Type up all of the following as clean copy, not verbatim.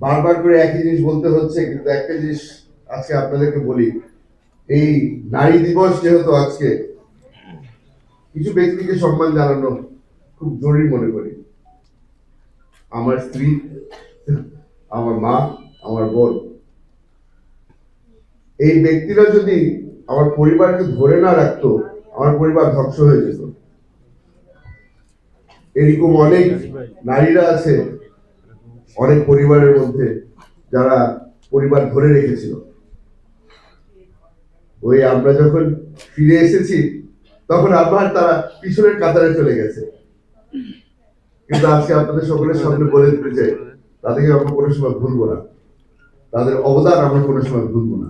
বারবার করে একই জিনিস বলতে হচ্ছে, কিন্তু একটা জিনিস আজকে আপনাদেরকে বলি, এই নারী দিবস যেহেতু আজকে, কিছু ব্যক্তিকে সম্মান জানানো খুব জরুরি মনে করি। আমার স্ত্রী, আমার মা, আমার বোন, এই ব্যক্তিরা যদি আমার পরিবারকে ধরে না রাখতো, আমার পরিবার ধ্বংস হয়ে যেত। এরকম অনেক নারীরা আছে অনেক পরিবারের মধ্যে যারা পরিবার ধরে রেখেছিল। ওই আমরা যখন ফিরে এসেছি তখন আবার তারা পিছনের কাতারে চলে গেছে। কিন্তু আজকে আপনাদের সকলের সামনে বলে দিতে চাই, তাদেরকে আমরা কোনো সময় ভুলবো না, তাদের অবদান আমরা কোনো সময় ভুলবো না।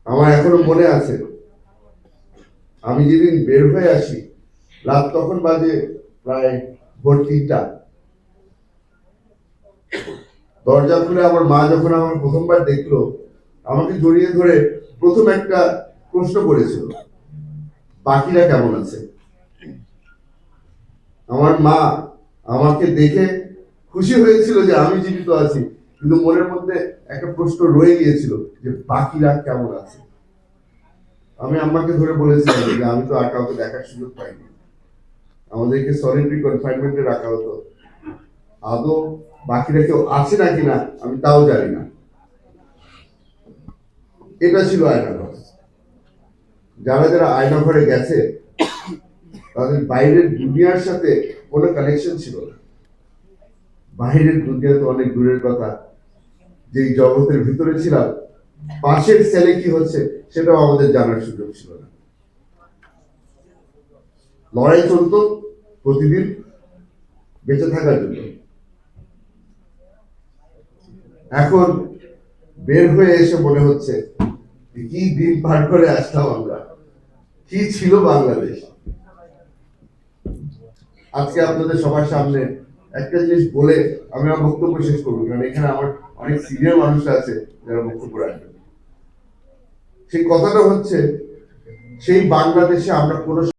আমার এখনো মনে আছে, আমি যেদিন বের হয়ে আসি, রাত তখন বাজে প্রায় ভোর 3টা। দরজা খুলে আমার মা যখন আমার প্রথমবার দেখলো, আমাকে জড়িয়ে ধরে প্রথম একটা প্রশ্ন করেছিল, বাকিরা কেমন আছে? আমার মা আমাকে দেখে খুশি হয়েছিল যে আমি জীবিত আছি, কিন্তু মনের মধ্যে একটা প্রশ্ন রয়ে গিয়েছিল যে বাকিরা কেমন আছে। আমি আম্মাকে ধরে বলেছিলাম যে আমি তো আর কাউকে দেখার সুযোগ পাইনি, আমাদেরকে সলিটারি কনফাইনমেন্টে রাখা হতো, আদৌ বাকিরা কেউ আছে নাকি না আমি তাও জানি না। এটা ছিল আয়নাঘর। যারা যারা আয়নাঘরে গেছে তাদের বাইরের দুনিয়ার সাথে কোনো কানেকশন ছিল না। বাইরের দুনিয়া তো অনেক দূরের কথা, যেই জগতের ভিতরে ছিলাম পাশের সেলে কি হচ্ছে সেটাও আমাদের জানার সুযোগ ছিল না। লড়াই চলতো প্রতিদিন বেঁচে থাকার জন্য। এখন বের হয়ে এসে মনে হচ্ছে কি দিন পার করে আসলাম আমরা, কি ছিল বাংলাদেশ। আজকে আপনাদের সবার সামনে একটা জিনিস বলে আমি আমার বক্তব্য শেষ করবো, কারণ এখানে আমার অনেক সিনিয়র মানুষ আছে যারা বক্তব্য রাখবেন। সেই কথাটা হচ্ছে, সেই বাংলাদেশে আমরা কোনো